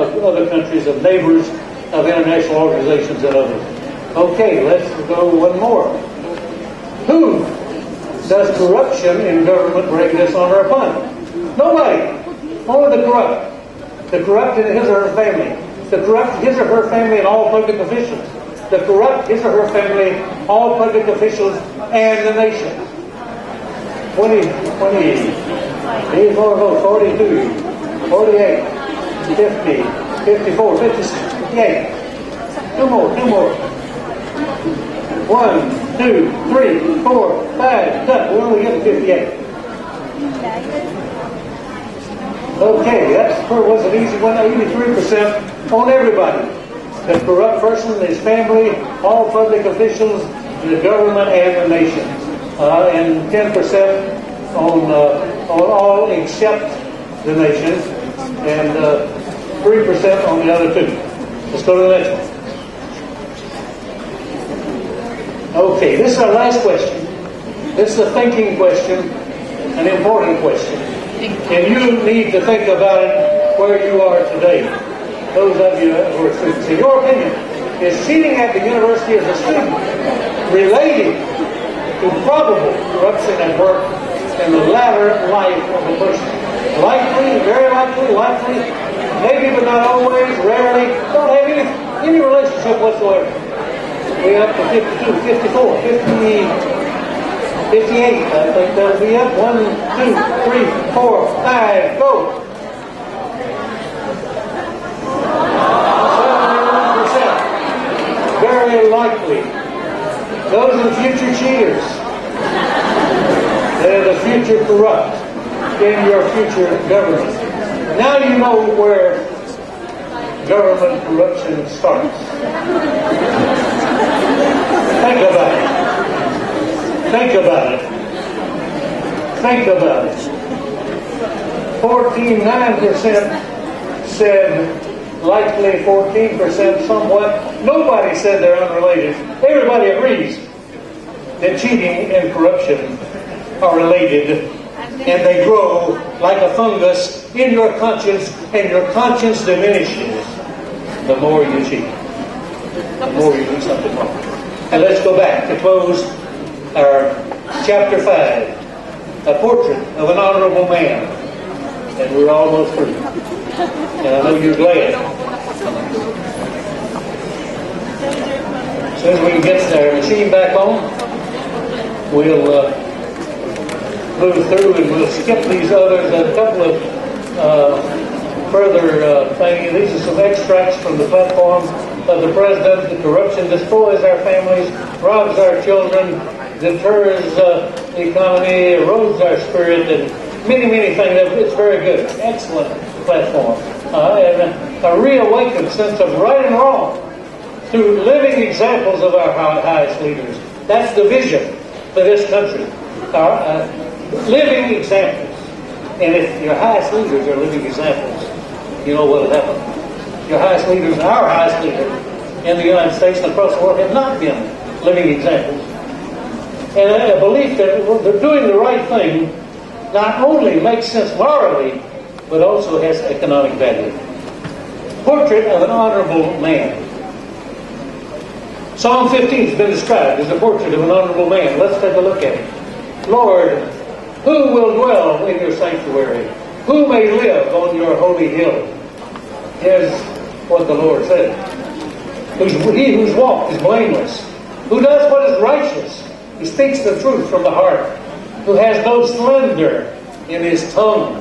of other countries, of neighbors, of international organizations and others. Okay, let's go one more. Who does corruption in government bring dishonor upon? Nobody. Only the corrupt. The corrupt in his or her family. The corrupt his or her family and all public officials. The corrupt his or her family, all public officials, and the nation. 20, 84 votes, 42, 48, 50, 54, 56, 58. Two more. 1, 2, 3, 4, 5, cut. We're only getting 58. Okay, that was an easy one. 83% on everybody. The corrupt person, his family, all public officials, the government, and the nation. And 10% on all except the nation, and 3% on the other two. Let's go to the next one. Okay, this is our last question. This is a thinking question, an important question. And you need to think about it where you are today. Those of you who are students. In your opinion, is cheating at the university as a student related to probable corruption at work in the latter life of a person? Likely, very likely, maybe but not always, rarely, don't have any relationship whatsoever. We up to 52, 54, 50, 58. I think that'll be up. 1, 2, 3, 4, 5, go. 71%. Very likely. Those are the future cheaters. They're the future corrupt in your future government. Now you know where government corruption starts. Think about it. Think about it. Think about it. 14.9% said likely, 14% somewhat. Nobody said they're unrelated. Everybody agrees that cheating and corruption are related, and they grow like a fungus in your conscience, and your conscience diminishes the more you cheat, the more you do something wrong. And let's go back to close our chapter 5, a portrait of an honorable man. And we're almost through. And I know you're glad. As soon as we can get our machine back on, we'll move through and we'll skip these others. A couple of further things. These are some extracts from the platform of the President. The corruption destroys our families, robs our children, deters the economy, erodes our spirit, and many things. It's very good. Excellent platform. And a reawakened sense of right and wrong through living examples of our highest leaders. That's the vision for this country. Our living examples. And if your highest leaders are living examples, you know what will happen. Your highest leaders, our highest leader in the United States and across the world have not been living examples. And a belief that they're doing the right thing not only makes sense morally, but also has economic value. Portrait of an honorable man. Psalm 15 has been described as a portrait of an honorable man. Let's take a look at it. Lord, who will dwell in your sanctuary? Who may live on your holy hill? Here's what the Lord said. He whose walk is blameless, who does what is righteous, who speaks the truth from the heart, who has no slander in his tongue,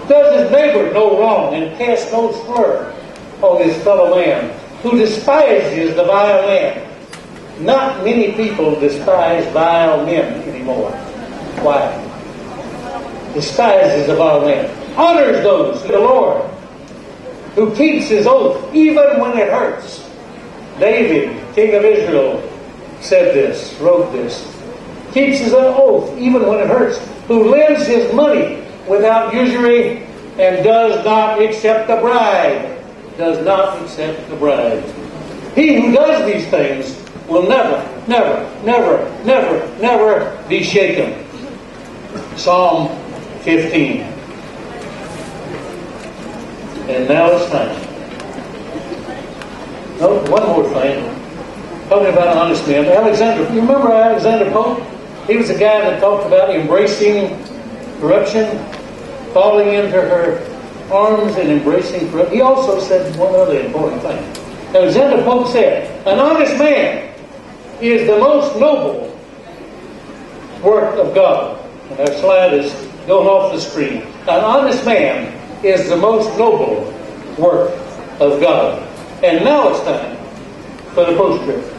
does his neighbor no wrong, and casts no slur on his fellow man, who despises the vile man. Not many people despise vile men anymore. Why? Despises the vile man. Honors those of the Lord, who keeps his oath even when it hurts. David, king of Israel, said this, wrote this. Keeps his oath even when it hurts. Who lends his money without usury and does not accept the bribe. Does not accept the bribe. He who does these things will never be shaken. Psalm 15. And now it's time No, one more thing. Talking about honest men. Alexander, you remember Alexander Pope? He was the guy that talked about embracing corruption, falling into her arms and embracing corruption. He also said one other important thing. Alexander Pope said, an honest man is the most noble work of God. And our slide is going off the screen. An honest man is the most noble work of God. And now it's time for the postscript.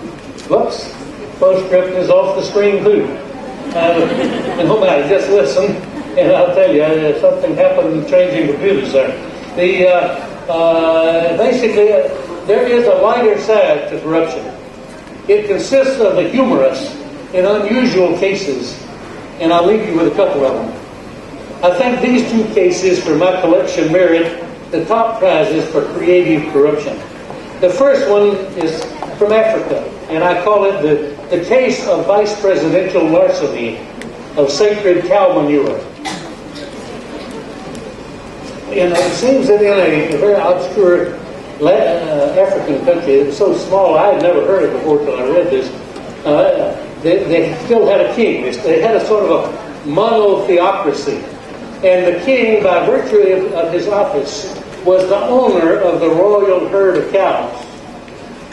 Whoops. Postscript is off the screen too. And no matter, just listen, and I'll tell you, something happened changing computers there. Basically, there is a lighter side to corruption. It consists of the humorous in unusual cases, and I'll leave you with a couple of them. I think these two cases for my collection merit the top prizes for creative corruption. The first one is from Africa, and I call it the case of vice presidential larceny of sacred cow manure. And it seems that in a very obscure African country, it's so small I had never heard it before till I read this, they still had a king. They had a sort of a monotheocracy. And the king, by virtue of his office, was the owner of the royal herd of cows.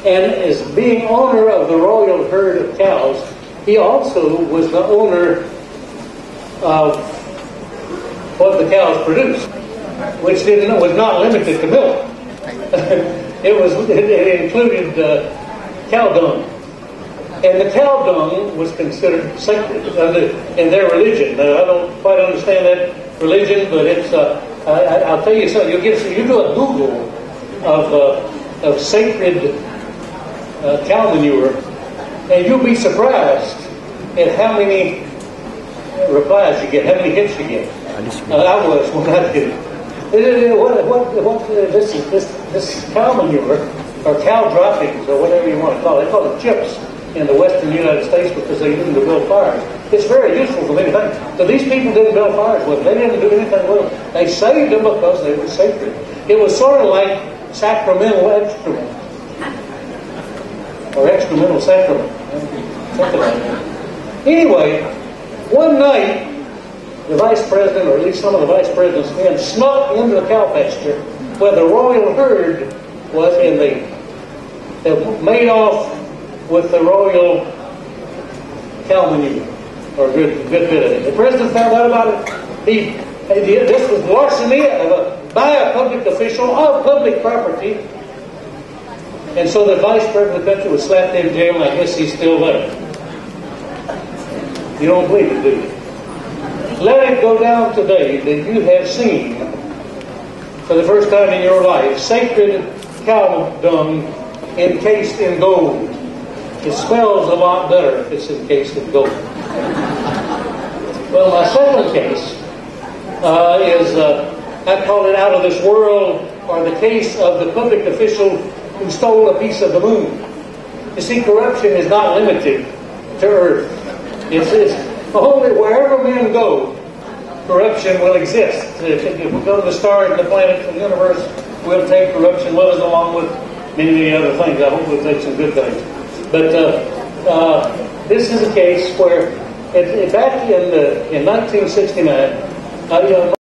And as being owner of the royal herd of cows, he also was the owner of what the cows produced, which was not limited to milk. It included cow dung. And the cow dung was considered sacred in their religion. Now, I don't quite understand that religion, but it's. I'll tell you something. You do a Google of sacred cow manure, and you'll be surprised at how many replies you get, how many hits you get. I was when I did it. This cow manure, or cow droppings, or whatever you want to call it. They call it chips in the western United States because they use them to build fires. It's very useful for many things. So these people didn't build fires with them. They didn't do anything with them. They saved them because they were sacred. It was sort of like sacramental excrement. Or excremental sacrament. Something like that. Anyway, one night, the vice president, or at least some of the vice president's men, snuck into the cow pasture where the royal herd was, and they made off with the royal cow manure, or a good bit of it. The president found out about it. This was larceny by a public official of public property, and so the vice president of the country was slapped in jail, and I guess he's still there. You don't believe it, do you? Let it go down today that you have seen, for the first time in your life, sacred cow dung encased in gold. It smells a lot better if it's encased in gold. Well, my second case is, I call it out of this world, or the case of the public official who stole a piece of the moon. You see, corruption is not limited to Earth. It's only wherever men go, corruption will exist. If we go to the stars and the planets and the universe, we'll take corruption with us along with many other things. I hope we'll take some good things. But this is a case where, back in 1969,